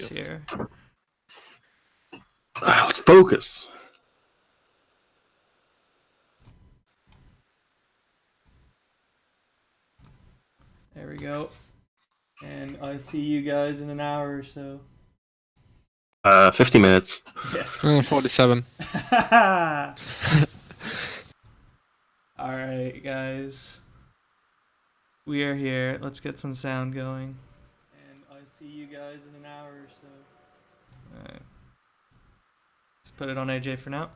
here. Let's focus. There we go. And I see you guys in an hour or so. 50 minutes. Yes. 47. Alright, guys. We are here. Let's get some sound going. And I see you guys in an hour or so. Alright. Let's put it on AJ for now.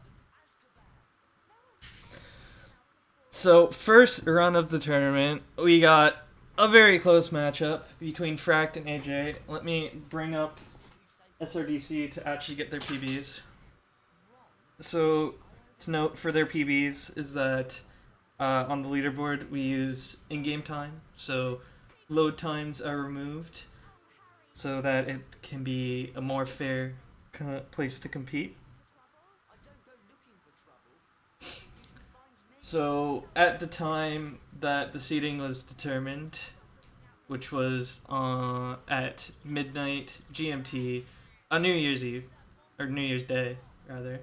So, first run of the tournament, we got a very close matchup between Fract and AJ. Let me bring up SRDC to actually get their PBs. So, to note for their PBs is that on the leaderboard we use in-game time, so load times are removed so that it can be a more fair place to compete. So at the time that the seeding was determined, which was at midnight GMT on New Year's Eve, or New Year's Day, rather,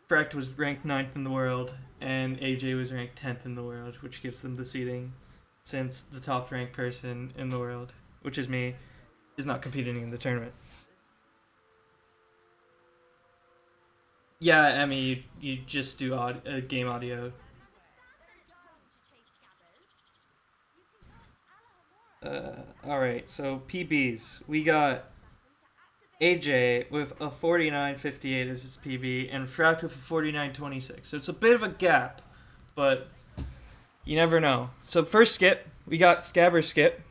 Fract was ranked 9th in the world, and AJ was ranked 10th in the world, which gives them the seeding, since the top ranked person in the world, which is me, is not competing in the tournament. Yeah, Emmy, you just do game audio. Alright, so PBs. We got AJ with a 49.58 as his PB, and Fract with a 49.26. So it's a bit of a gap, but you never know. So first skip, we got Scabber skip.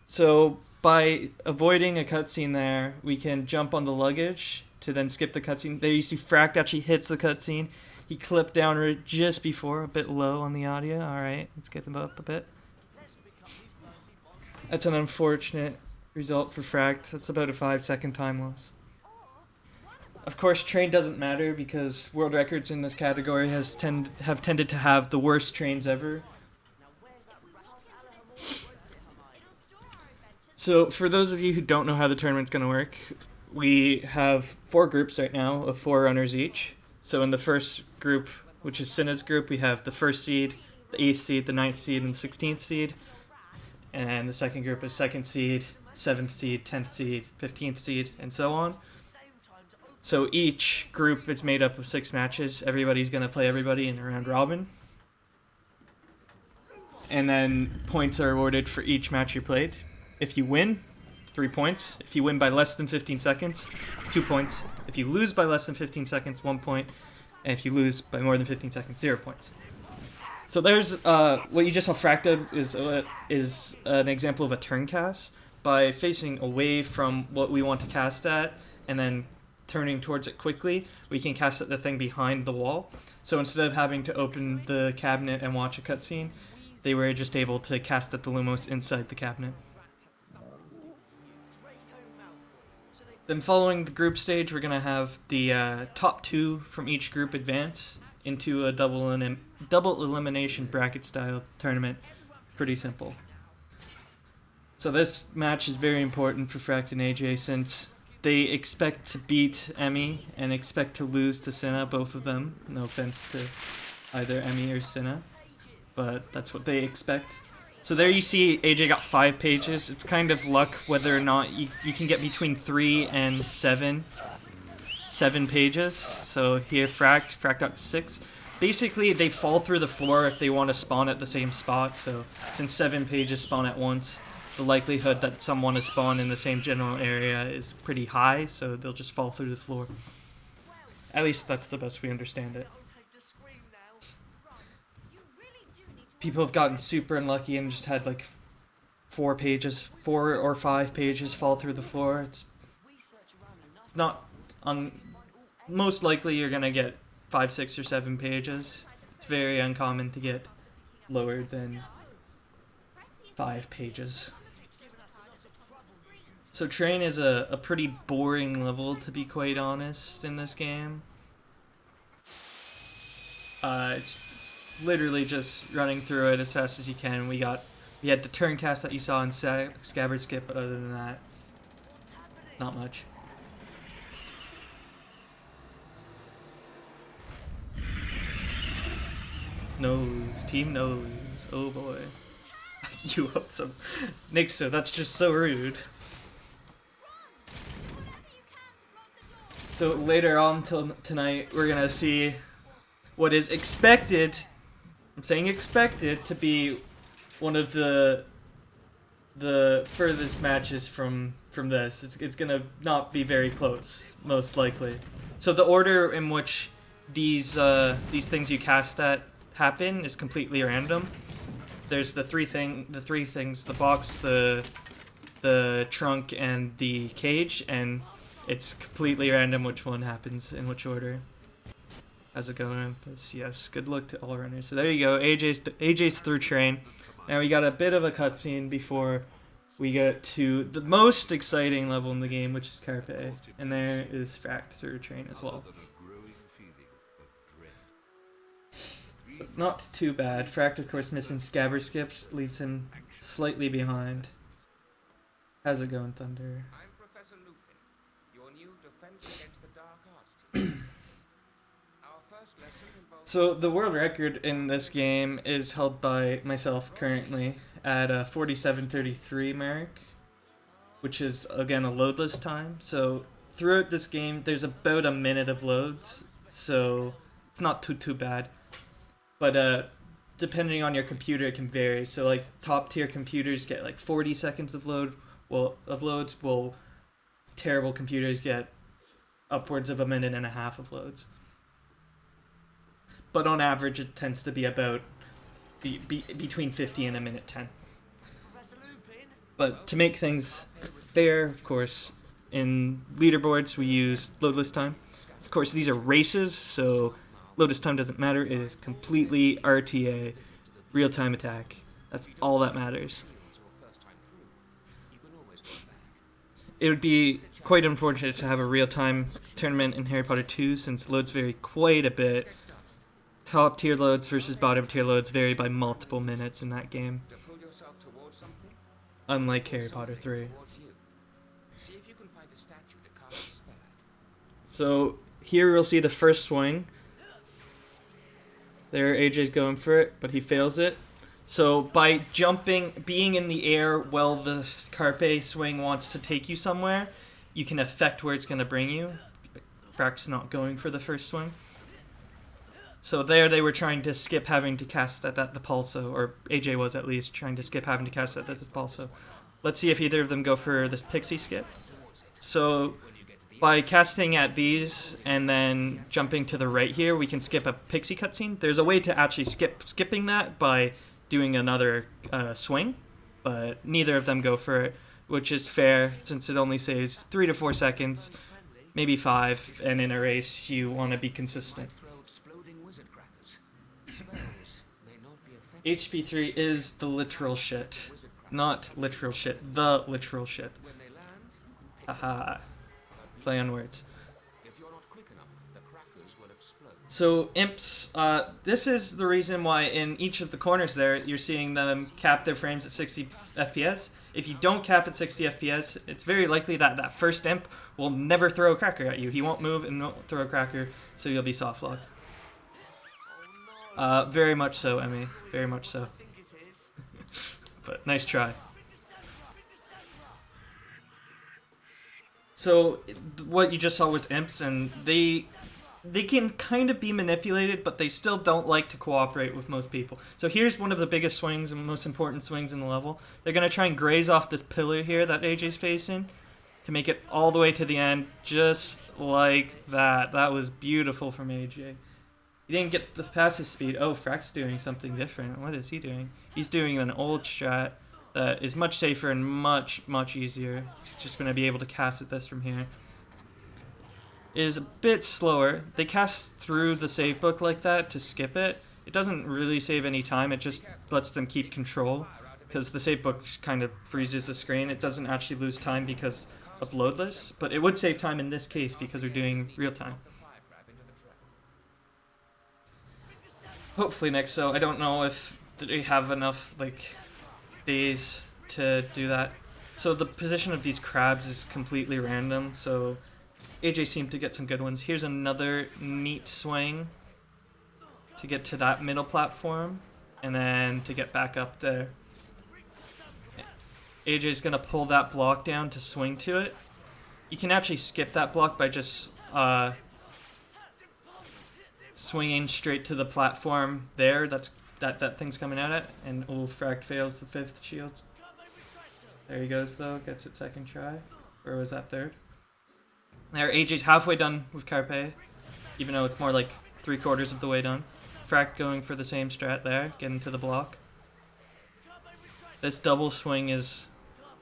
So by avoiding a cutscene there, we can jump on the luggage to then skip the cutscene. There you see Fract actually hits the cutscene. He clipped down just before, a bit low on the audio. Alright, let's get them up a bit. That's an unfortunate result for Fract. That's about a 5-second time loss. Of course, train doesn't matter because world records in this category have tended to have the worst trains ever. So for those of you who don't know how the tournament's going to work, we have 4 groups right now of 4 runners each. So in the first group, which is Cinna's group, we have the 1st seed, the 8th seed, the 9th seed, and the 16th seed. And the second group is 2nd seed, 7th seed, 10th seed, 15th seed, and so on. So each group is made up of 6 matches. Everybody's going to play everybody in a round robin. And then points are awarded for each match you played. If you win, 3 points. If you win by less than 15 seconds, 2 points. If you lose by less than 15 seconds, 1 point. And if you lose by more than 15 seconds, 0 points. So there's what you just saw Fract is an example of a turn cast. By facing away from what we want to cast at and then turning towards it quickly, we can cast at the thing behind the wall. So instead of having to open the cabinet and watch a cutscene, they were just able to cast at the Lumos inside the cabinet. Then following the group stage, we're going to have the top 2 from each group advance into a double elimination bracket style tournament. Pretty simple. So this match is very important for Fract and AJ since they expect to beat Emmy and expect to lose to Cinna, both of them. No offense to either Emmy or Cinna, but that's what they expect. So there you see AJ got 5 pages. It's kind of luck whether or not you can get between 3 and 7 pages. So here Fract got 6. Basically, they fall through the floor if they want to spawn at the same spot. So since 7 pages spawn at once, the likelihood that someone is spawn in the same general area is pretty high. So they'll just fall through the floor. At least that's the best we understand it. People have gotten super unlucky and just had like 4 or 5 pages fall through the floor. It's not most likely you're gonna get 5, 6, or 7 pages. It's very uncommon to get lower than 5 pages. So train is a pretty boring level, to be quite honest, in this game. It's literally just running through it as fast as you can. We had the turn cast that you saw in Scabbard Skip, but other than that, Not much. Nose. Team nose. Oh boy. You hope so. Nixo, that's just so rude. So later on tonight, we're gonna see what is expected, I'm saying expected, to be one of the furthest matches from this. It's gonna not be very close, most likely. So the order in which these things you cast at happen is completely random. There's the three things: the box, the trunk, and the cage, and it's completely random which one happens in which order. How's it going? Yes, good luck to all runners. So there you go, AJ's through train. Now we got a bit of a cutscene before we get to the most exciting level in the game, which is Carpe, and there is Fract through train as well. So not too bad. Fract, of course, missing Scabber skips, leaves him slightly behind. How's it going, Thunder? I'm Professor Lupin, your new Defense Against the Dark Arts team. Our first lesson involves... So the world record in this game is held by myself currently at a 47:33 mark, which is again a loadless time. So throughout this game, there's about a minute of loads, so it's not too bad. But depending on your computer, it can vary. So like top tier computers get like 40 seconds of loads, while terrible computers get upwards of a minute and a half of loads. But on average, it tends to be about between 50 and a minute 10. But to make things fair, of course, in leaderboards we use loadless time. Of course, these are races, so loadless time doesn't matter. It is completely RTA, real-time attack. That's all that matters. It would be quite unfortunate to have a real-time tournament in Harry Potter 2 since loads vary quite a bit. Top tier loads versus bottom tier loads vary by multiple minutes in that game. Unlike Harry Potter 3. So here we'll see the first swing. There AJ's going for it, but he fails it. So by being in the air while the Carpe swing wants to take you somewhere, you can affect where it's going to bring you. Fract's not going for the first swing. So there they were trying to skip having to cast at the Pulso, or AJ was at least trying to skip having to cast at the Pulso. Let's see if either of them go for this Pixie skip. So by casting at these and then jumping to the right here, we can skip a Pixie cutscene. There's a way to actually skipping that by doing another swing, but neither of them go for it, which is fair since it only saves 3 to 4 seconds, maybe 5, and in a race you want to be consistent. HP3 is the literal shit. Not literal shit, the literal shit. Haha. Play on words. So imps, this is the reason why in each of the corners there, you're seeing them cap their frames at 60 FPS. If you don't cap at 60 FPS, it's very likely that that first imp will never throw a cracker at you. He won't move and won't throw a cracker, so you'll be soft locked. Very much so, Emmy. Very much so. But nice try. So what you just saw was imps, and they can kind of be manipulated, but they still don't like to cooperate with most people. So here's one of the biggest swings and most important swings in the level. They're going to try and graze off this pillar here that AJ's facing to make it all the way to the end, just like that. That was beautiful from AJ. He didn't get the fastest speed. Oh, Fract's doing something different. What is he doing? He's doing an old strat that is much safer and much easier. He's just going to be able to cast at this from here. It is a bit slower. They cast through the save book like that to skip it. It doesn't really save any time. It just lets them keep control because the save book kind of freezes the screen. It doesn't actually lose time because of loadless, but it would save time in this case because we're doing real time. Hopefully next, so I don't know if they have enough like days to do that. So the position of these crabs is completely random, so AJ seemed to get some good ones. Here's another neat swing to get to that middle platform, and then to get back up there. AJ's gonna pull that block down to swing to it. You can actually skip that block by just swinging straight to the platform there. That thing's coming at it, and Fract fails the 5th shield. There he goes though, gets it second try. Or was that third? There, AJ's halfway done with Carpe, even though it's more like 3/4 of the way done. Fract going for the same strat there, getting to the block. This double swing is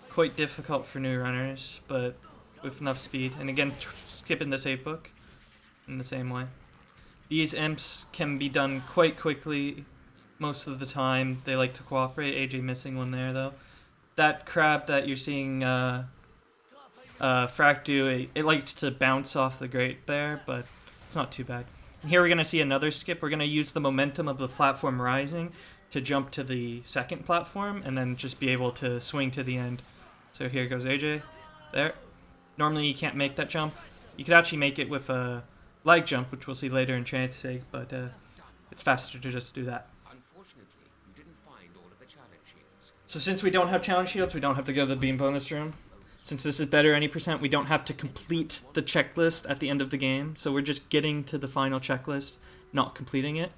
quite difficult for new runners, but with enough speed. And again, skipping the save book in the same way. These imps can be done quite quickly most of the time. They like to cooperate. AJ missing one there though. That crab that you're seeing Fract do, it likes to bounce off the grate there, but it's not too bad. And here we're going to see another skip. We're going to use the momentum of the platform rising to jump to the second platform and then just be able to swing to the end. So here goes AJ. There. Normally you can't make that jump. You could actually make it with a lag jump, which we'll see later in Transfig, but it's faster to just do that. Unfortunately, you didn't find all of the challenge shields. So since we don't have challenge shields, we don't have to go to the beam bonus room. Since this is better any percent, we don't have to complete the checklist at the end of the game. So we're just getting to the final checklist, not completing it.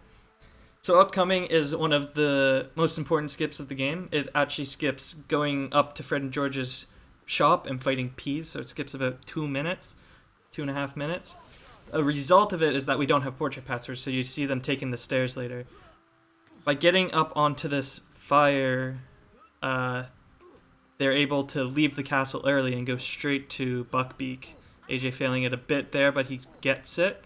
So upcoming is one of the most important skips of the game. It actually skips going up to Fred and George's shop and fighting Peeves. So it skips about 2 minutes, 2.5 minutes. A result of it is that we don't have portrait passwords, so you see them taking the stairs later. By getting up onto this fire, they're able to leave the castle early and go straight to Buckbeak. AJ failing it a bit there, but he gets it.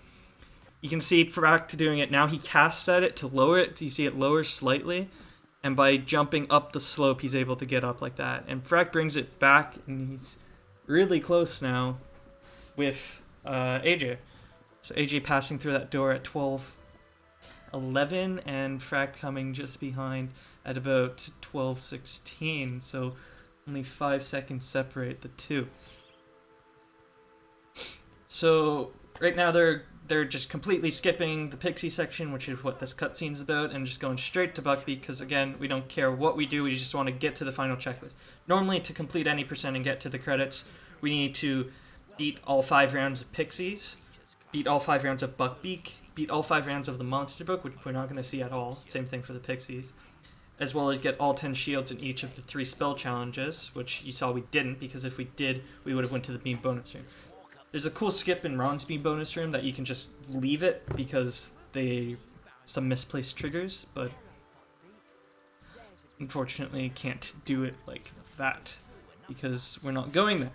You can see Fract doing it now. He casts at it to lower it. You see it lowers slightly. And by jumping up the slope, he's able to get up like that. And Fract brings it back, and he's really close now with AJ. So AJ passing through that door at 12:11, and Fract coming just behind at about 12:16. So only 5 seconds separate the two. So right now they're just completely skipping the Pixie section, which is what this cutscene's about, and just going straight to Buckbeak, because again, we don't care what we do, we just want to get to the final checklist. Normally, to complete any percent and get to the credits, we need to beat all 5 rounds of Pixies, beat all 5 rounds of Buckbeak, beat all 5 rounds of the Monster Book, which we're not going to see at all, same thing for the Pixies, as well as get all 10 shields in each of the 3 spell challenges, which you saw we didn't, because if we did, we would have went to the beam bonus room. There's a cool skip in Ron's beam bonus room that you can just leave it because some misplaced triggers, but unfortunately can't do it like that because we're not going there.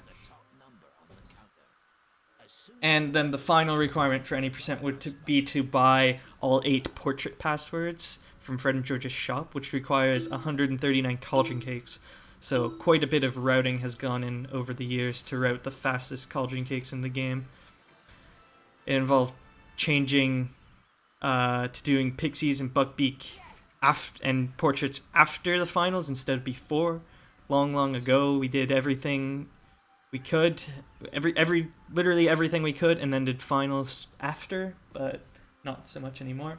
And then the final requirement for any percent would be to buy all 8 portrait passwords from Fred and George's shop, which requires 139 cauldron cakes. So quite a bit of routing has gone in over the years to route the fastest cauldron cakes in the game. It involved changing to doing Pixies and Buckbeak and portraits after the finals instead of before. Long ago, we did everything we could, literally everything we could, and then did finals after, but not so much anymore.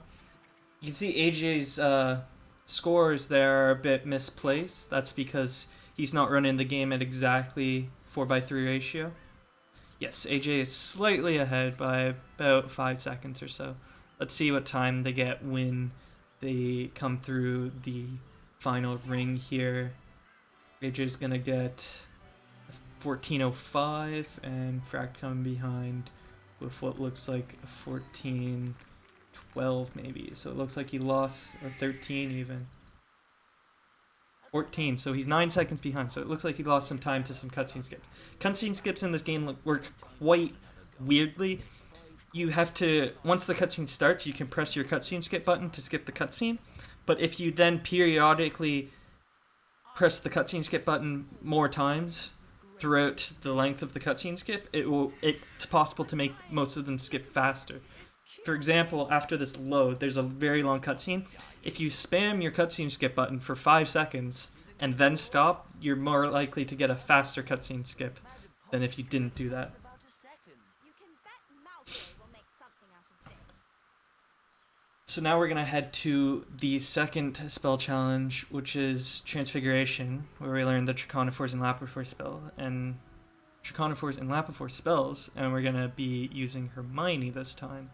You can see AJ's scores there are a bit misplaced. That's because he's not running the game at exactly 4:3 ratio. Yes, AJ is slightly ahead by about 5 seconds or so. Let's see what time they get when they come through the final ring here. AJ's gonna get 14:05, and Fract coming behind with what looks like a 14:12 maybe. So it looks like he lost, or 13 even. 14, so he's 9 seconds behind, so it looks like he lost some time to some cutscene skips. Cutscene skips in this game work quite weirdly. You have to, once the cutscene starts, you can press your cutscene skip button to skip the cutscene, but if you then periodically press the cutscene skip button more times throughout the length of the cutscene skip, it's possible to make most of them skip faster. For example, after this load, there's a very long cutscene. If you spam your cutscene skip button for 5 seconds and then stop, you're more likely to get a faster cutscene skip than if you didn't do that. You can bet Malfoy will make something out of this. So now we're gonna head to the second spell challenge, which is Transfiguration, where we learn the Draconiphores and Lapifors spell, and Draconiphores and Lapifors spells, and we're gonna be using Hermione this time.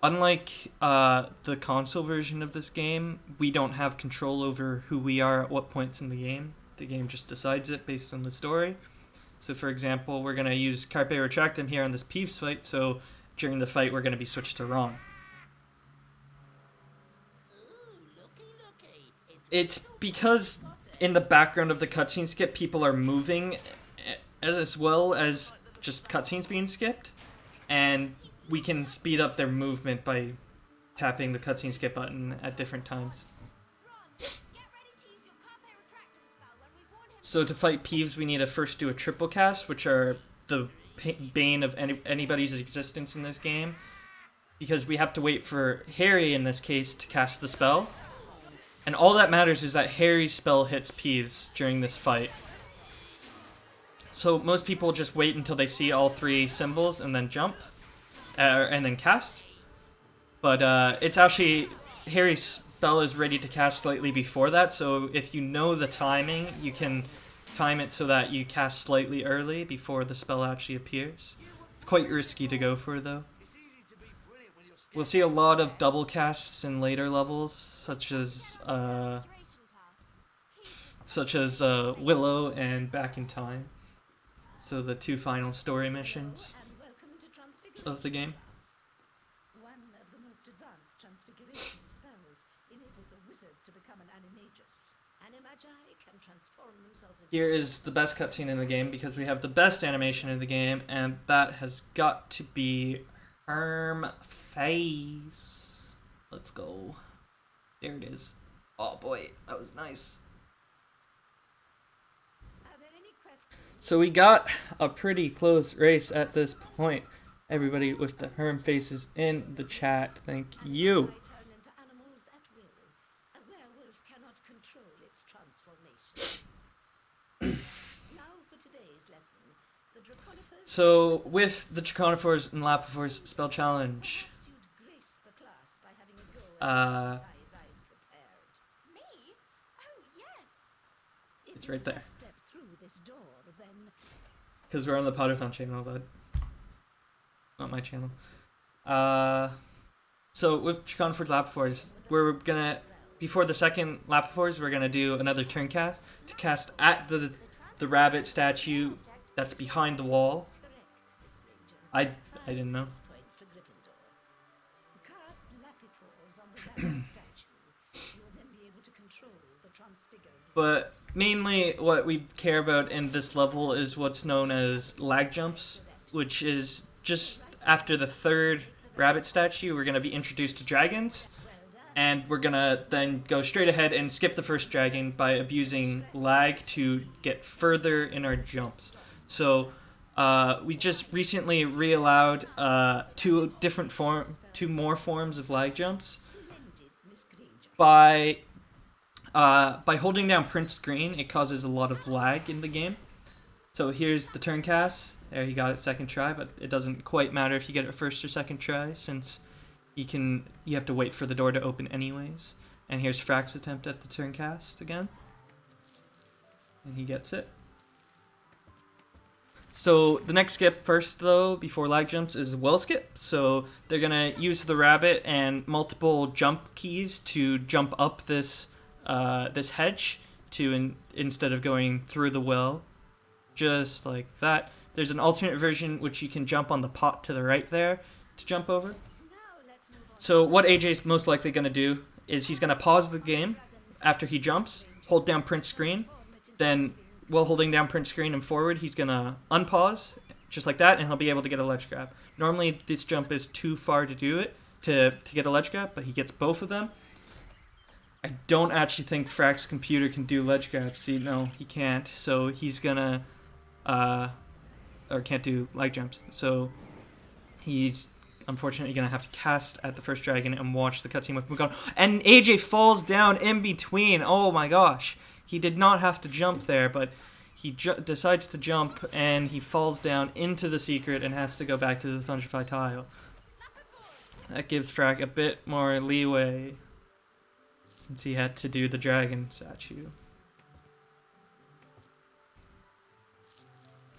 Unlike the console version of this game, we don't have control over who we are at what points in the game. The game just decides it based on the story. So for example, we're gonna use Carpe Retractum here on this Peeves fight, so during the fight we're gonna be switched to Ron. It's because in the background of the cutscene skip, people are moving as well as just cutscenes being skipped, and we can speed up their movement by tapping the cutscene skip button at different times. So to fight Peeves, we need to first do a triple cast, which are the bane of anybody's existence in this game, because we have to wait for Harry, in this case, to cast the spell. And all that matters is that Harry's spell hits Peeves during this fight. So most people just wait until they see all three symbols and then jump, and then cast. But it's actually, Harry's spell is ready to cast slightly before that, so if you know the timing, you can time it so that you cast slightly early before the spell actually appears. It's quite risky to go for, though. We'll see a lot of double casts in later levels, such as Willow and Back in Time. So the two final story missions of the game. One of the most advanced transfiguration spells enables a wizard to become an animagus. Animagi can transform themselves into... Here is the best cutscene in the game because we have the best animation in the game, and that has got to be Herm face. Let's go. There it is. Oh boy, that was nice. Are there any questions? So we got a pretty close race at this point. Everybody with the Herm faces in the chat, thank you. Turn into animals at will. A werewolf cannot control its transformation. Now for today's lesson. The Draconiphers... So with the Draconiphores and Lapifors spell challenge, Perhaps you'd grace the class by having a go at the exercise I've prepared. Me? Oh, yes. If It's you right there. just step through this door, then... because we're on the Potterthon channel, but not my channel. So with Draconiphores Lapifors, we're gonna, before the second Lapifors, we're gonna do another turn cast to cast at the rabbit statue that's behind the wall. I didn't know. Points for Gryffindor. Cast Lapifors on the rabbit statue. You'll then be able to control the transfigured. But mainly what we care about in this level is what's known as lag jumps, which is just after the third rabbit statue, we're going to be introduced to dragons, and we're going to then go straight ahead and skip the first dragon by abusing lag to get further in our jumps. So we just recently re-allowed two more forms of lag jumps. By holding down print screen, it causes a lot of lag in the game. So here's the turn cast. There, you got it second try, but it doesn't quite matter if you get it first or second try, since you have to wait for the door to open anyways. And here's Frac's attempt at the turn cast again. And he gets it. So the next skip first, though, before lag jumps, is well skip. So they're going to use the rabbit and multiple jump keys to jump up this hedge instead of going through the well, just like that. There's an alternate version which you can jump on the pot to the right there to jump over. So what AJ's most likely going to do is he's going to pause the game after he jumps, hold down print screen, then while holding down print screen and forward, he's going to unpause, just like that, and he'll be able to get a ledge grab. Normally this jump is too far to do it, to get a ledge grab, but he gets both of them. I don't actually think Frac's computer can do ledge grabs. See, no, he can't. So he's gonna, or can't do leg jumps. So he's unfortunately gonna have to cast at the first dragon and watch the cutscene with him going. And AJ falls down in between. Oh my gosh, he did not have to jump there, but he decides to jump and he falls down into the secret and has to go back to the Spongify tile. That gives Frack a bit more leeway since he had to do the dragon statue.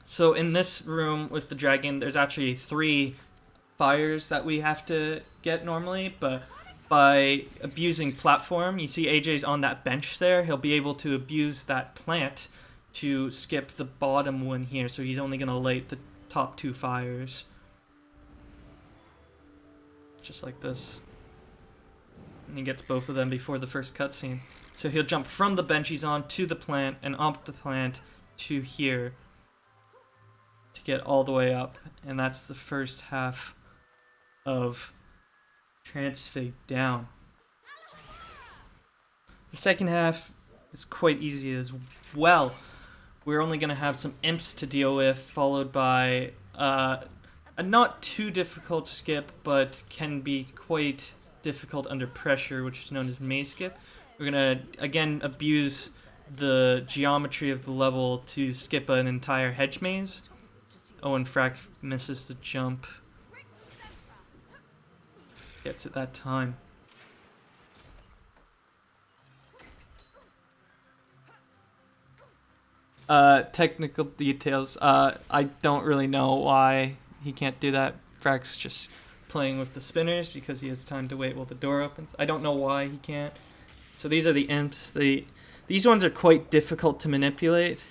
So in this room with the dragon, there's actually 3 fires that we have to get normally, but by abusing platform, you see AJ's on that bench there, he'll be able to abuse that plant to skip the bottom one here, so he's only going to light the top 2 fires. Just like this. And he gets both of them before the first cutscene. So he'll jump from the bench he's on to the plant, and up the plant to here to get all the way up. And that's the first half of Transfig down. The second half is quite easy as well. We're only going to have some imps to deal with, followed by a not too difficult skip, but can be quite difficult under pressure, which is known as maze skip. We're going to, again, abuse the geometry of the level to skip an entire hedge maze. Oh, and Frack misses the jump. Gets it that time. Technical details. I don't really know why he can't do that. Frack's just playing with the spinners because he has time to wait while the door opens. I don't know why he can't. So these are the imps. These ones are quite difficult to manipulate.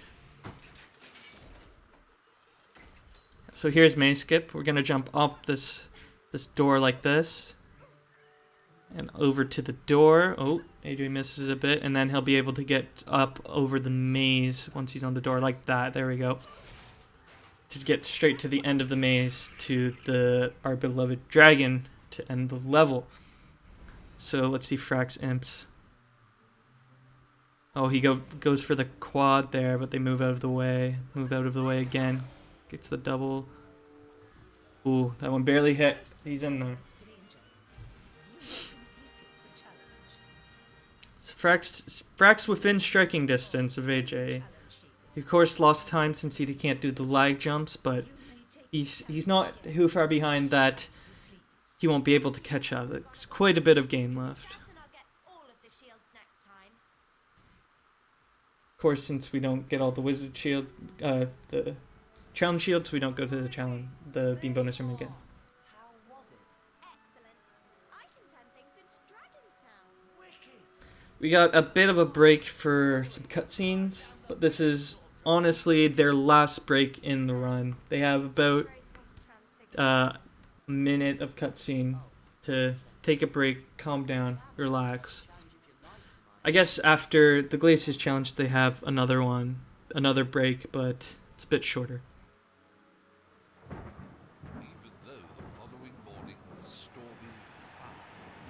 So here's maze skip. We're gonna jump up this door like this. And over to the door. Oh, AJ misses a bit. And then he'll be able to get up over the maze once he's on the door like that. There we go. To get straight to the end of the maze to our beloved dragon to end the level. So let's see Frack's imps. Oh, he goes for the quad there, but they move out of the way. Move out of the way again. Gets the double. Ooh, that one barely hit. He's in there. So Frack's within striking distance of AJ. He of course lost time since he can't do the lag jumps, but he's not too far behind that he won't be able to catch up. There's quite a bit of game left. Of course, since we don't get all the wizard shield, the challenge shields, we don't go to the beam bonus room again. We got a bit of a break for some cutscenes, but this is honestly their last break in the run. They have about a minute of cutscene to take a break, calm down, relax. I guess after the Glaciers Challenge they have another break, but it's a bit shorter. Even though the following morning was stormy and foul,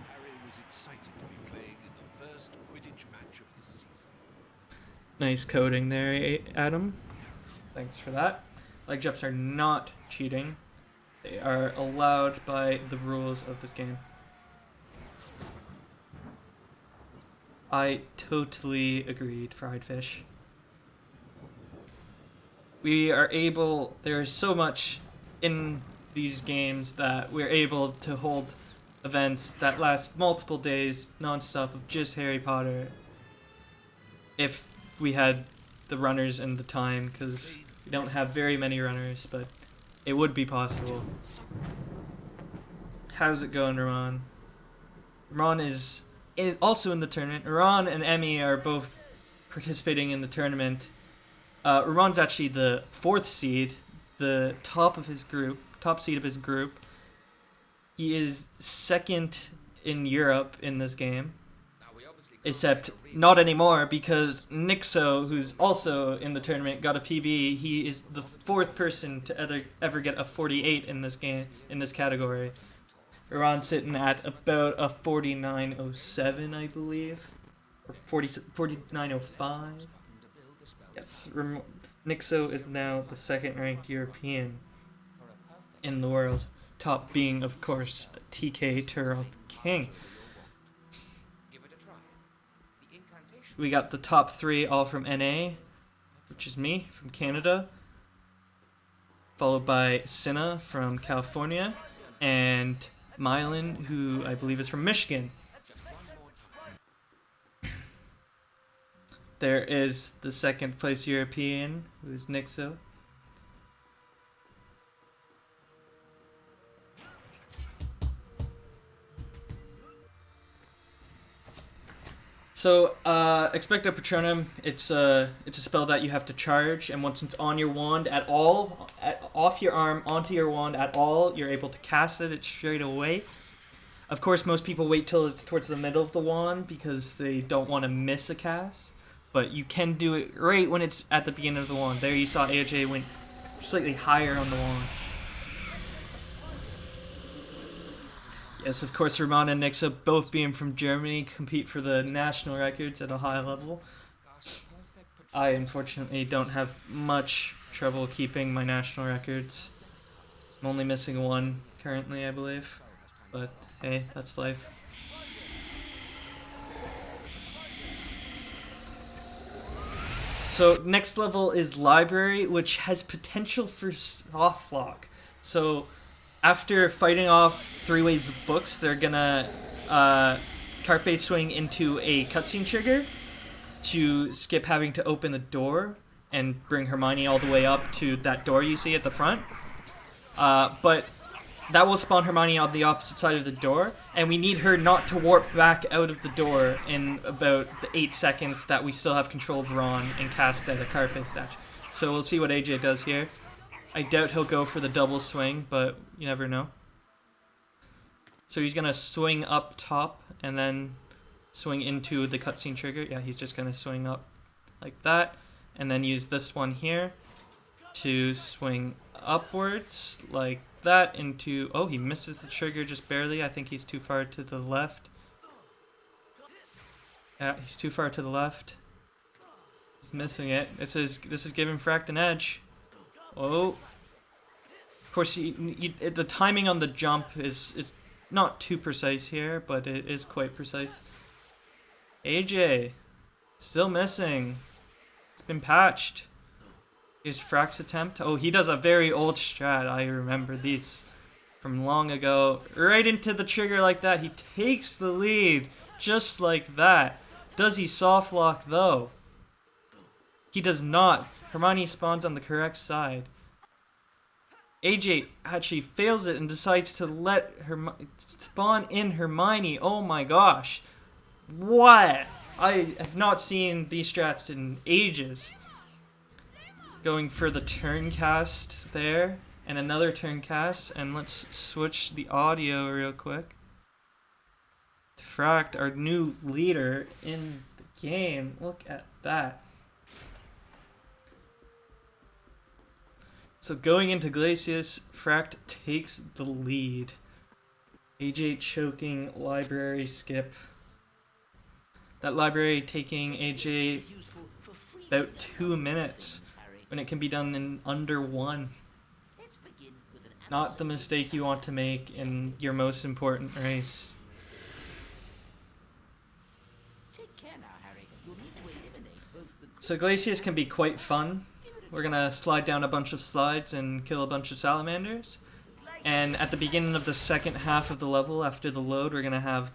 Harry was excited to be playing in the first Quidditch match of the season. Nice coding there, Adam. Thanks for that. Leg jumps are not cheating. They are allowed by the rules of this game. I totally agreed, Fried Fish. There's so much in these games that we're able to hold events that last multiple days non-stop of just Harry Potter if we had the runners and the time, because we don't have very many runners, but it would be possible. How's it going, Ron? Ron is also in the tournament. Ron and Emmy are both participating in the tournament. Ron's actually the 4th seed, the top seed of his group. He is 2nd in Europe in this game. Except not anymore, because Nixo, who's also in the tournament, got a PB. He is the 4th person to ever get a 48 in this game, in this category. Ron's sitting at about a 49.07, I believe, or 49.05. Yes, Nixo is now the 2nd-ranked European in the world. Top being, of course, TK Turok King. we got the top 3 all from NA, which is me from Canada, followed by Cinna from California, and Mylan, who I believe is from Michigan. There is the second place European, who is Nixo. So, Expecto Patronum, it's a spell that you have to charge, and once it's on your wand at all, off your arm, onto your wand at all, you're able to cast it straight away. Of course, most people wait till it's towards the middle of the wand because they don't want to miss a cast, but you can do it right when it's at the beginning of the wand. There you saw AJ went slightly higher on the wand. Yes, of course, Roman and Nixa, both being from Germany, compete for the national records at a high level. I, unfortunately, don't have much trouble keeping my national records. I'm only missing one currently, I believe. But, hey, that's life. So, next level is Library, which has potential for soft lock. So, after fighting off 3 waves of books, they're gonna carpe swing into a cutscene trigger to skip having to open the door and bring Hermione all the way up to that door you see at the front. But that will spawn Hermione on the opposite side of the door, and we need her not to warp back out of the door in about the 8 seconds that we still have control of Ron and cast at a carpe stage. So we'll see what AJ does here. I doubt he'll go for the double swing, but you never know. So he's gonna swing up top and then swing into the cutscene trigger. Yeah, he's just gonna swing up like that, and then use this one here to swing upwards like that into... Oh, he misses the trigger just barely. I think he's too far to the left. Yeah, he's too far to the left. He's missing it. This is giving Fract an edge. Oh, of course, the timing on the jump is not too precise here, but it is quite precise. AJ, still missing. It's been patched. Here's Fract's attempt. Oh, he does a very old strat. I remember these from long ago. Right into the trigger like that. He takes the lead just like that. Does he soft lock though? He does not. Hermione spawns on the correct side. AJ actually fails it and decides to let spawn in Hermione. Oh my gosh. What? I have not seen these strats in ages. Going for the turn cast there, and another turn cast, and let's switch the audio real quick. Fract, our new leader in the game. Look at that. So going into Glacius, Fract takes the lead. AJ choking Library skip. That Library taking AJ about 2 minutes when it can be done in under 1. Not the mistake you want to make in your most important race. So Glacius can be quite fun. We're gonna slide down a bunch of slides and kill a bunch of salamanders. And at the beginning of the second half of the level, after the load, we're gonna have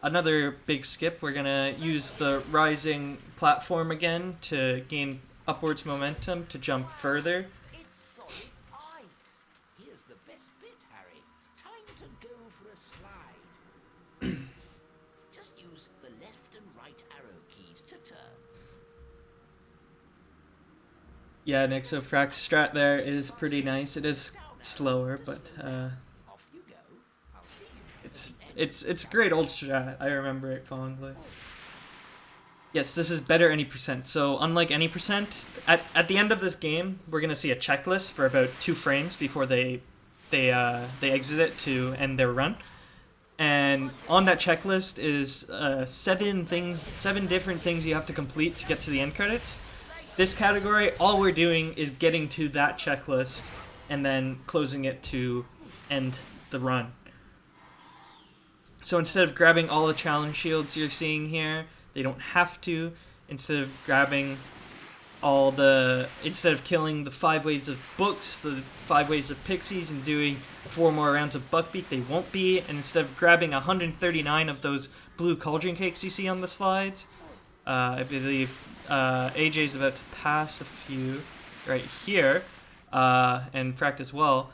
another big skip. We're gonna use the rising platform again to gain upwards momentum to jump further. It's solid ice. Here's the best bit, Harry. Time to go for a slide. Just use the left and right arrow keys to turn. Yeah, Nick, so Fract's strat there is pretty nice. It is slower, but Off you go. I'll see you. it's a great old strat. I remember it fondly. Yes, this is better any percent. So unlike any percent, at the end of this game, we're gonna see a checklist for about 2 frames before they exit it to end their run. And on that checklist is 7 different things you have to complete to get to the end credits. This category, all we're doing is getting to that checklist and then closing it to end the run. So instead of grabbing all the challenge shields you're seeing here, They don't have to. Instead of killing the 5 waves of books, the 5 waves of pixies, and doing 4 more rounds of buckbeak, they won't be. And instead of grabbing 139 of those blue cauldron cakes you see on the slides, I believe AJ's about to pass a few right here, and Fract as well.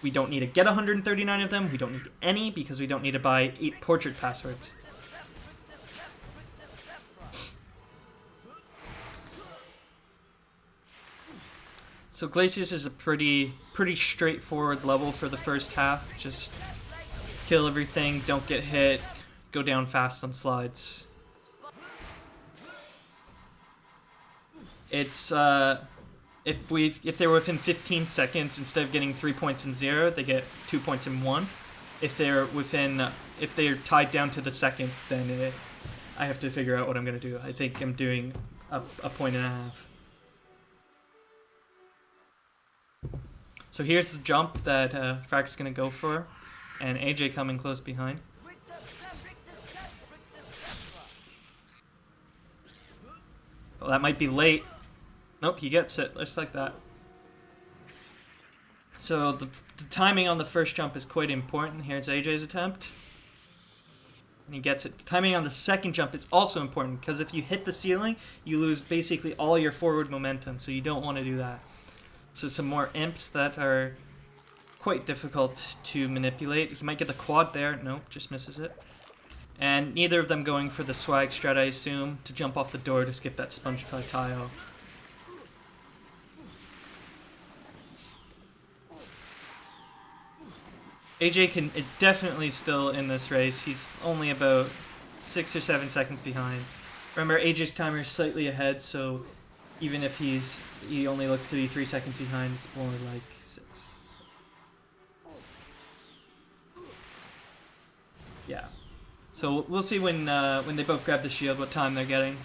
We don't need to get 139 of them. We don't need any because we don't need to buy 8 portrait passwords. So Glacius is a pretty straightforward level for the first half. Just kill everything, don't get hit, go down fast on slides. It's if they're within 15 seconds, instead of getting 3 points and 0, they get 2 points and 1. If they're tied down to the second, then I have to figure out what I'm gonna do. I think I'm doing a point and a half. So here's the jump that Fract's gonna go for, and AJ coming close behind. Well, that might be late. Nope, he gets it, just like that. So the timing on the first jump is quite important. Here's AJ's attempt. And he gets it. Timing on the second jump is also important, because if you hit the ceiling, you lose basically all your forward momentum, so you don't want to do that. So some more imps that are quite difficult to manipulate. He might get the quad there. Nope, just misses it. And neither of them going for the swag strat, I assume, to jump off the door to skip that Spongify tile. AJ is definitely still in this race. He's only about 6 or 7 seconds behind. Remember, AJ's timer is slightly ahead, so even if he only looks to be 3 seconds behind, it's more like 6. Yeah. So we'll see when they both grab the shield what time they're getting.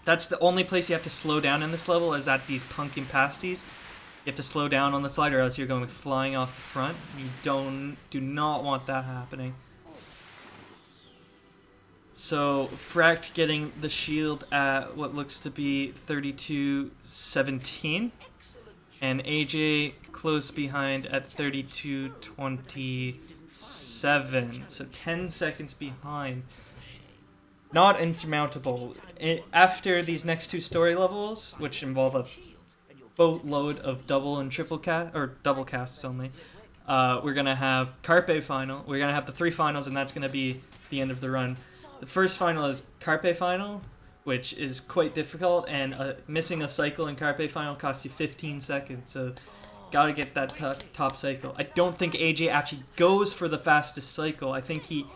That's the only place you have to slow down in this level, is at these pumpkin pasties. You have to slow down on the slide, or else you're going flying off the front. You do not want that happening. So Fract getting the shield at what looks to be 32:17, and AJ close behind at 32:27. So 10 seconds behind. Not insurmountable. After these next 2 story levels, which involve a boatload of double and triple cast, or double casts only, we're gonna have Carpe final. We're gonna have the 3 finals, and that's gonna be the end of the run. The first final is Carpe final, which is quite difficult, and missing a cycle in Carpe final costs you 15 seconds. So gotta get that top cycle. I don't think AJ actually goes for the fastest cycle. I think he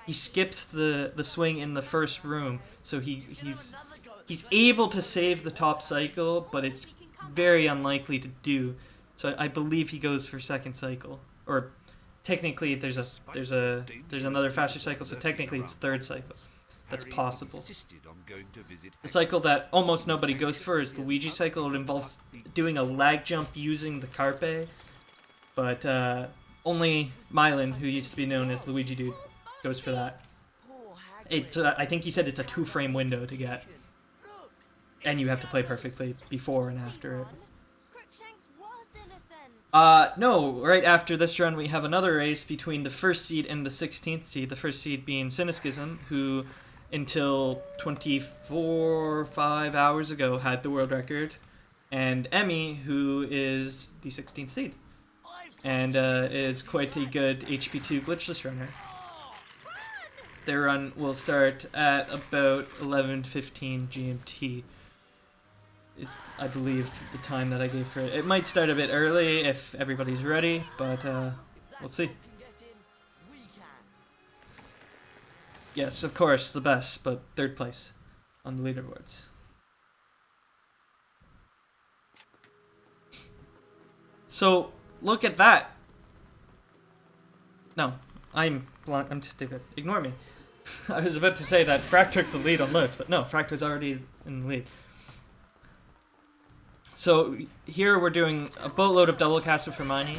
skips the swing in the first room, so he's able to save the top cycle, but it's very unlikely to do. So I believe he goes for second cycle, or technically there's another faster cycle, so technically it's third cycle. That's possible. The cycle that almost nobody goes for is the Luigi cycle. It involves doing a lag jump using the Carpe, but only Mylan, who used to be known as Luigi Dude, goes for that. It's I think he said it's a 2-frame window to get, and you have to play perfectly before and after it. No, right after this run we have another race between the 1st seed and the 16th seed, the 1st seed being Cynicism, who until 5 hours ago had the world record, and Emmy, who is the 16th seed, and is quite a good HP2 glitchless runner. Their run will start at about 11:15 GMT. Is, I believe, the time that I gave for it. It might start a bit early if everybody's ready, but we'll see. Yes, of course, the best, but 3rd place on the leaderboards. So, look at that. No, I'm stupid. Ignore me. I was about to say that Fract took the lead on loads, but no, Fract was already in the lead. So here we're doing a boatload of double casts with Hermione.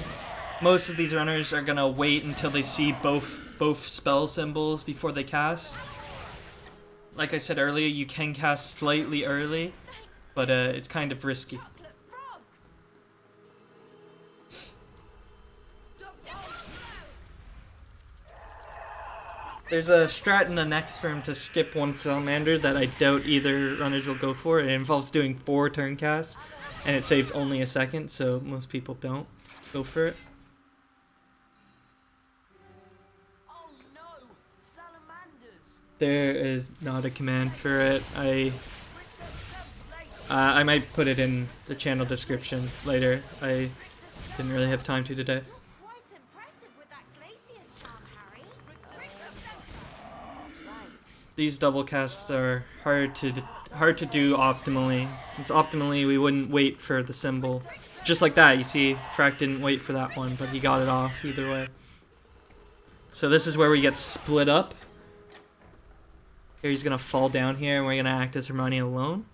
Most of these runners are going to wait until they see both both spell symbols before they cast. Like I said earlier, you can cast slightly early, but it's kind of risky. Chocolate frogs. There's a strat in the next turn to skip one salamander that I doubt either runners will go for. It involves doing 4 turn casts, and it saves only a second, so most people don't go for it. Oh no! Salamanders! There is not a command for it. I might put it in the channel description later. I didn't really have time to today. Quite impressive with that Glacier's charm, Harry. These double casts are hard to do optimally. Since optimally we wouldn't wait for the symbol. Just like that, you see, Frack didn't wait for that one, but he got it off either way. So this is where we get split up. Harry's gonna fall down here, and we're gonna act as Hermione alone.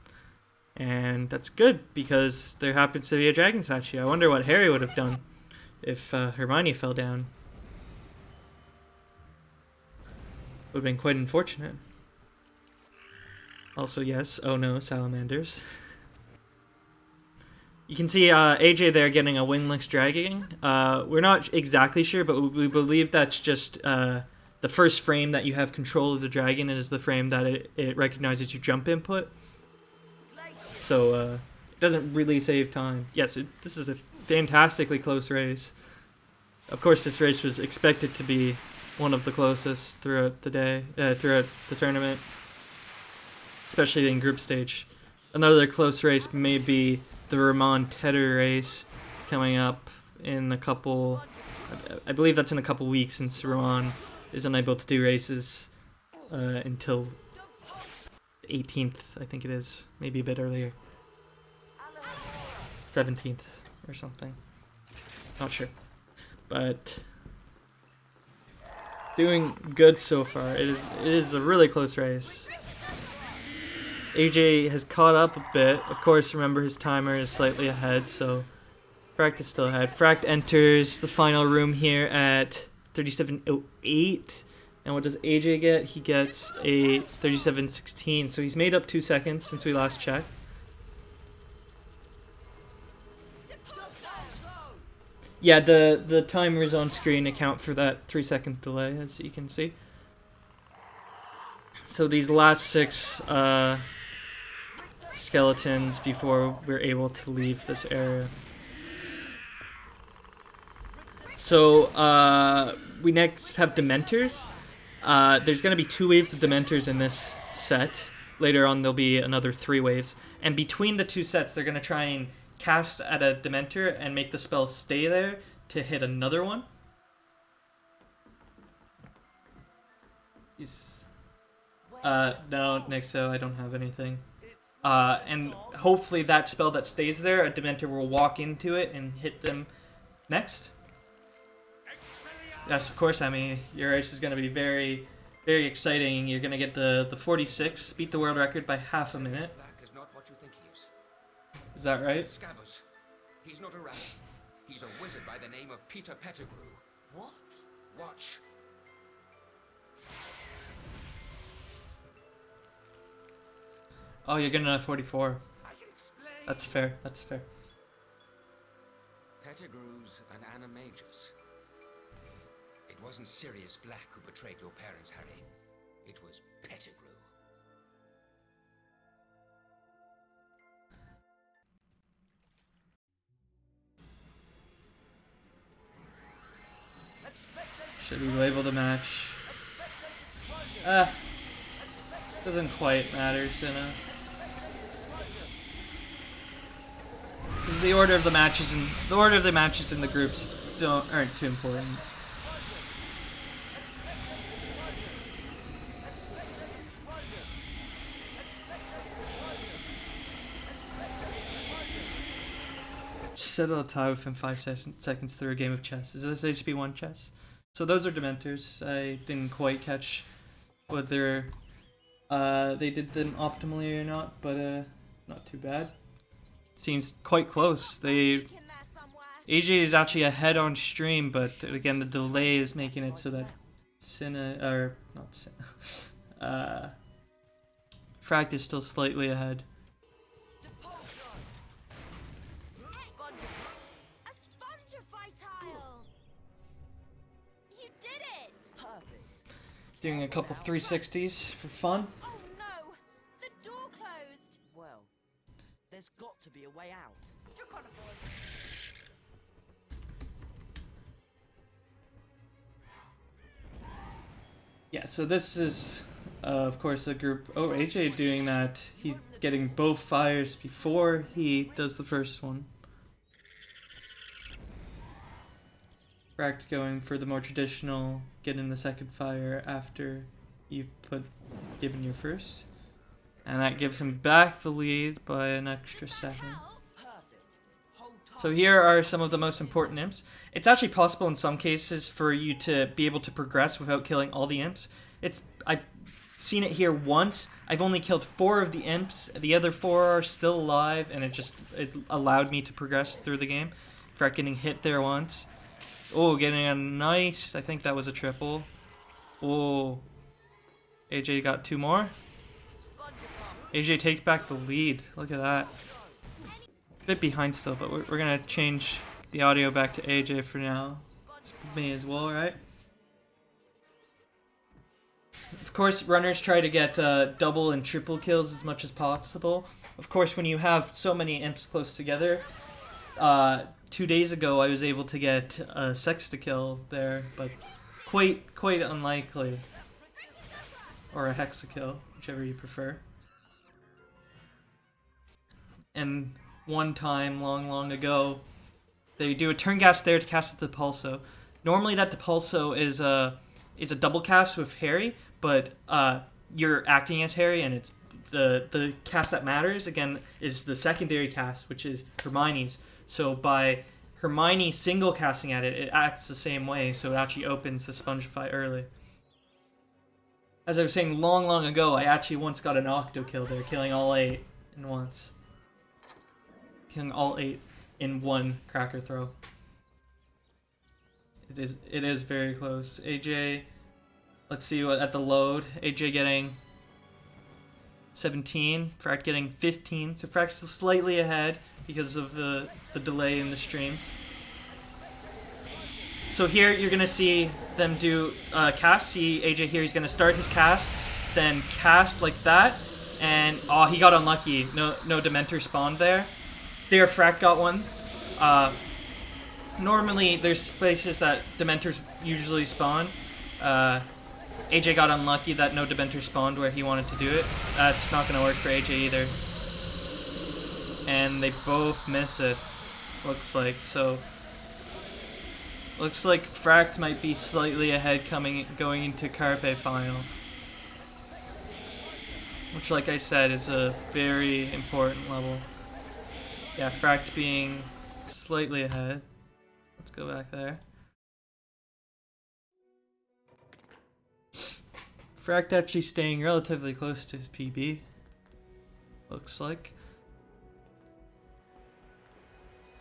And that's good, because there happens to be a dragon statue. I wonder what Harry would have done if Hermione fell down. Would have been quite unfortunate. Also, yes, oh no, salamanders. You can see AJ there getting a wingless dragon. We're not exactly sure, but we believe that's just the first frame that you have control of the dragon is the frame that it recognizes your jump input. So it doesn't really save time. Yes, this is a fantastically close race. Of course, this race was expected to be one of the closest throughout the day, throughout the tournament, especially in group stage. Another close race may be the Ramon Tedder race coming up in a couple. I believe that's in a couple weeks, since Ramon is unable to do races until 18th, I think it is, maybe a bit earlier. 17th or something. Not sure. But doing good so far. It is a really close race. AJ has caught up a bit. Of course, remember his timer is slightly ahead, so Fract is still ahead. Fract enters the final room here at 37:08. And what does AJ get? He gets a 37:16. So he's made up 2 seconds since we last checked. Yeah, the timers on screen account for that 3-second delay, as you can see. So these last 6 skeletons before we're able to leave this area. So we next have Dementors. There's going to be 2 waves of Dementors in this set. Later on there'll be another 3 waves. And between the 2 sets they're going to try and cast at a Dementor and make the spell stay there to hit another one. No, Nixo, I don't have anything. And hopefully that spell that stays there, a Dementor will walk into it and hit them next. Yes, of course, Emmy. Your race is going to be very, very exciting. You're going to get the 46, beat the world record by half a minute. Black is not what you think he is. Is that right? Scabbers. He's not a rat. He's a wizard by the name of Peter Pettigrew. What? Watch. Oh, you're getting a 44. I can explain. That's fair. That's fair. Pettigrews and animagus. It wasn't Sirius Black who betrayed your parents, Harry. It was Pettigrew. Should we label the match? Doesn't quite matter, Sinna. The order of the matches in the groups aren't too important. Settle a tie within 5 seconds through a game of chess. Is this HP1 chess? So those are Dementors. I didn't quite catch whether they did them optimally or not, but not too bad. Seems quite close. AJ is actually ahead on stream, but again the delay is making it so that Cinna, or not Cinna. Fract is still slightly ahead. A spongify tile! You did it! Perfect. Doing a couple 360s for fun. Oh no! The door closed! Well, there's got to be a way out. Draconophores. Yeah, so this is, of course, a group. Oh, AJ doing that. He's getting both fires before he does the first one. Fract going for the more traditional, getting the second fire after you've given your first. And that gives him back the lead by an extra second. Perfect. Hold tight. So here are some of the most important imps. It's actually possible in some cases for you to be able to progress without killing all the imps. I've seen it here once. I've only killed 4 of the imps. The other 4 are still alive, and it allowed me to progress through the game. Fract getting hit there once. Oh, getting a nice, I think that was a triple. Oh, AJ got 2 more. AJ takes back the lead. Look at that. A bit behind still, but we're gonna change the audio back to AJ for now. It's me as well, right? Of course, runners try to get double and triple kills as much as possible. Of course, when you have so many imps close together, 2 days ago I was able to get a sexta kill there, but quite unlikely. Or a hexa-kill, whichever you prefer. And one time, long ago, they do a turn cast there to cast the Depulso. Normally that Depulso is a double cast with Harry, but you're acting as Harry, and it's the cast that matters, again, is the secondary cast, which is Hermione's. So by Hermione single casting at it, it acts the same way, so it actually opens the Spongify early. As I was saying long ago, I actually once got an octo kill there, killing all 8 in once. Killing all 8 in one cracker throw. It is very close. AJ, let's see what at the load. AJ getting 17, Fract getting 15. So Fract's slightly ahead because of the delay in the streams. So here you're gonna see them do cast. See AJ here, he's gonna start his cast, then cast like that, and oh, he got unlucky. No Dementor spawned there. There, Fract got one. Normally there's places that Dementors usually spawn. AJ got unlucky that no Dementor spawned where he wanted to do it. That's not gonna work for AJ either. And they both miss it, looks like. So looks like Fract might be slightly ahead going into Carpe final. Which, like I said, is a very important level. Yeah, Fract being slightly ahead. Let's go back there. Fract actually staying relatively close to his PB. Looks like.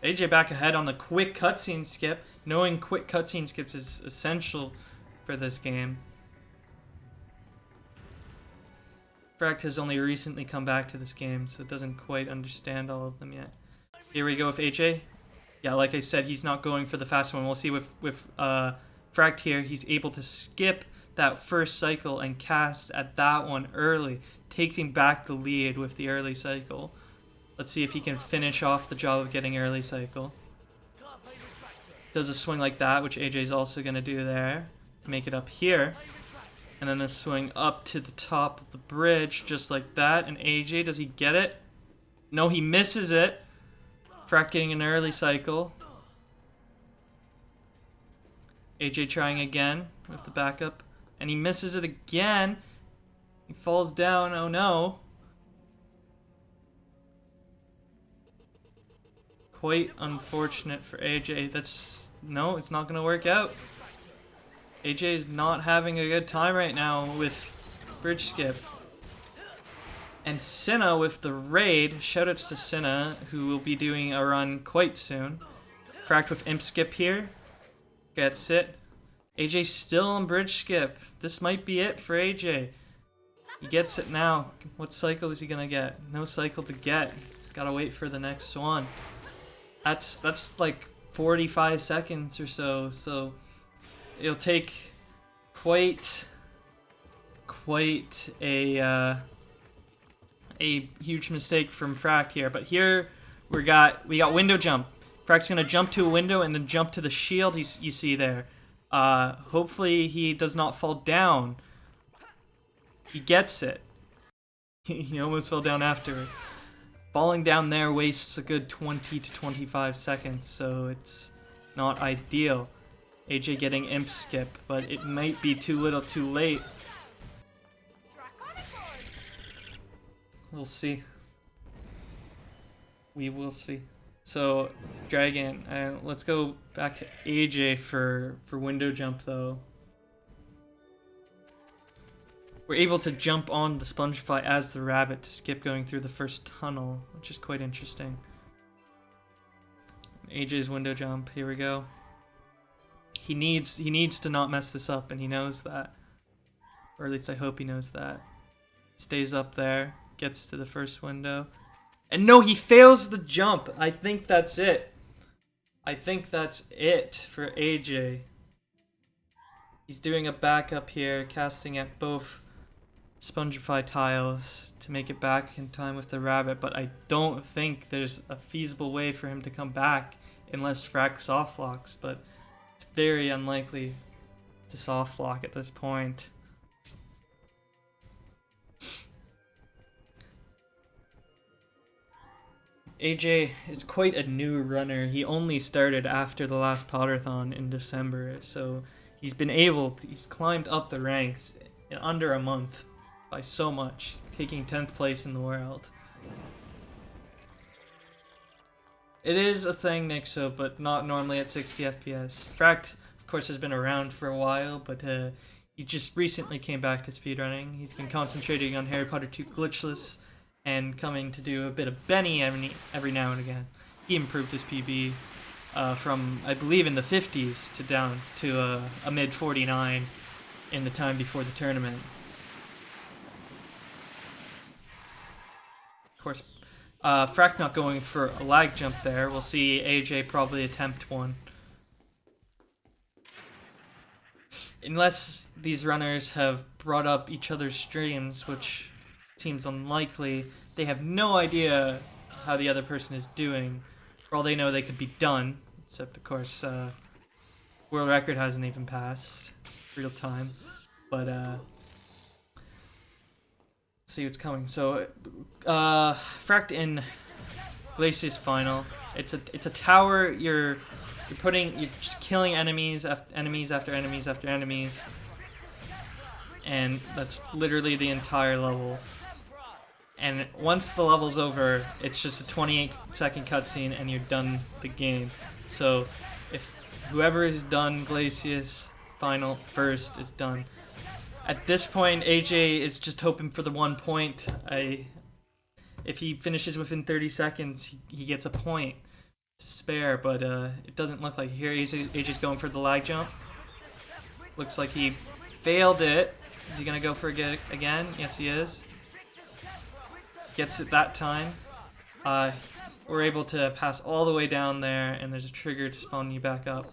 AJ back ahead on the quick cutscene skip. Knowing quick cutscene skips is essential for this game. Fract has only recently come back to this game, so it doesn't quite understand all of them yet. Here we go with AJ. Yeah, like I said, he's not going for the fast one. We'll see with Fract here, he's able to skip that first cycle and cast at that one early, taking back the lead with the early cycle. Let's see if he can finish off the job of getting early cycle. Does a swing like that, which AJ's also going to do there, to make it up here. And then a swing up to the top of the bridge, just like that. And AJ, does he get it? No, he misses it. Fract getting an early cycle. AJ trying again with the backup. And he misses it again. He falls down, oh no. Quite unfortunate for AJ. No, it's not gonna work out. AJ is not having a good time right now with bridge skip. And Cinna with the raid. Shoutouts to Cinna, who will be doing a run quite soon. Fract with imp skip here. Gets it. AJ's still on bridge skip. This might be it for AJ. He gets it now. What cycle is he gonna get? No cycle to get. He's gotta wait for the next one. That's like 45 seconds or so. So it'll take quite a huge mistake from Frack here. But here we got window jump. Frack's gonna jump to a window and then jump to the shield you see there. Hopefully he does not fall down. He gets it. He almost fell down afterwards. Falling down there wastes a good 20 to 25 seconds, so it's not ideal. AJ getting imp skip, but it might be too little too late. We'll see. We will see. So, Dragon, let's go back to AJ for window jump though. We're able to jump on the Spongify as the rabbit to skip going through the first tunnel, which is quite interesting. AJ's window jump, here we go. He needs to not mess this up, and he knows that. Or at least I hope he knows that. Stays up there, gets to the first window. And no, he fails the jump! I think that's it. I think that's it for AJ. He's doing a backup here, casting at both Spongify tiles to make it back in time with the rabbit, but I don't think there's a feasible way for him to come back unless Frack soft locks, but it's very unlikely to soft lock at this point. AJ is quite a new runner. He only started after the last Potterthon in December, so he's climbed up the ranks in under a month by so much, taking 10th place in the world. It is a thing, Nixo, but not normally at 60 FPS. Fract, of course, has been around for a while, but he just recently came back to speedrunning. He's been concentrating on Harry Potter 2 Glitchless and coming to do a bit of Benny every now and again. He improved his PB from, I believe, in the 50s to down to a mid 49 in the time before the tournament. Of course, Frack not going for a lag jump there. We'll see AJ probably attempt one. Unless these runners have brought up each other's streams, which seems unlikely, they have no idea how the other person is doing. For all they know, they could be done. Except, of course, world record hasn't even passed real time. But, see what's coming. So, Fract in Glacius final. It's a tower. You're just killing enemies after enemies after enemies after enemies, and that's literally the entire level. And once the level's over, it's just a 28-second cutscene, and you're done the game. So, if whoever is done Glacius final first is done. At this point, AJ is just hoping for the 1 point. If he finishes within 30 seconds, he gets a point to spare, but it doesn't look like here. AJ's going for the lag jump. Looks like he failed it. Is he going to go for it again? Yes, he is. Gets it that time. We're able to pass all the way down there, and there's a trigger to spawn you back up.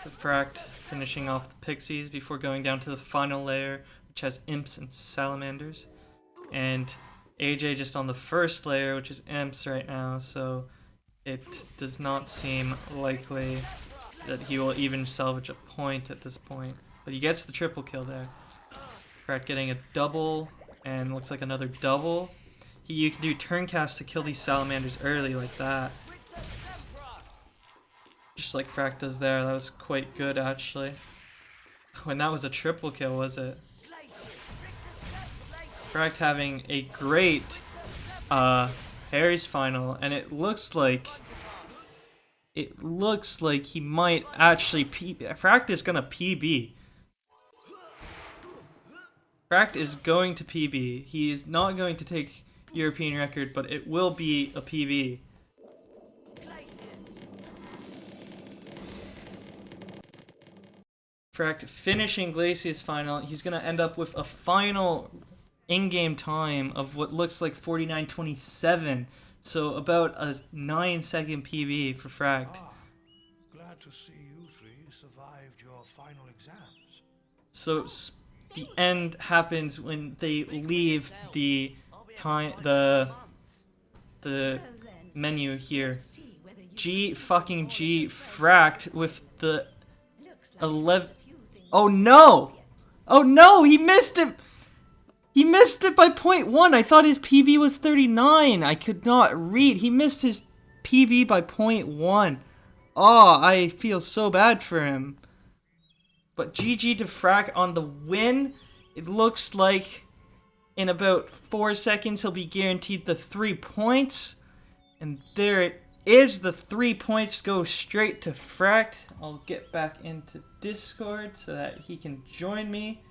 So Fract finishing off the pixies before going down to the final layer, which has imps and salamanders. And AJ just on the first layer, which is imps right now, so it does not seem likely that he will even salvage a point at this point. But he gets the triple kill there. Fract getting a double, and looks like another double. You can do turn cast to kill these salamanders early like that. Just like Fract does there. That was quite good, actually. When that was a triple kill, was it? Fract having a great Harry's final, and it looks like he might actually Fract is gonna PB. Fract is going to PB. He is not going to take European record, but it will be a PB. Fract finishing Glacius final. He's going to end up with a final in-game time of what looks like 49:27. So about a 9-second PB for Fract. Glad to see you three survived your final exams. So the end happens when they leave the menu here. G fucking G Fract with the 11. Oh no! Oh no! He missed it! He missed it by 0.1. I thought his PB was 39. I could not read. He missed his PB by 0.1. Oh, I feel so bad for him. But GG to Frack on the win. It looks like in about 4 seconds he'll be guaranteed the 3 points. And there it is. The 3 points go straight to Fract. I'll get back into Discord so that he can join me.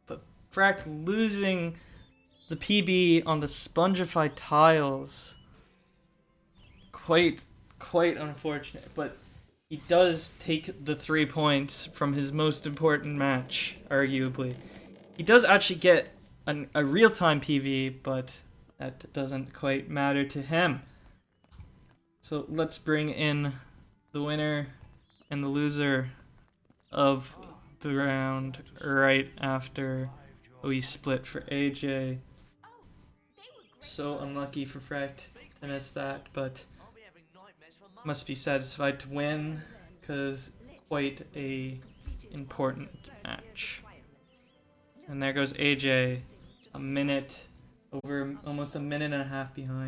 But Fract losing the PB on the Spongified tiles. Quite unfortunate, but he does take the 3 points from his most important match, arguably. He does actually get a real-time PV, but that doesn't quite matter to him. So let's bring in the winner and the loser of the round right after we split for AJ. So unlucky for Fract to miss that, but must be satisfied to win, because quite a important match. And there goes AJ, almost a minute and a half behind.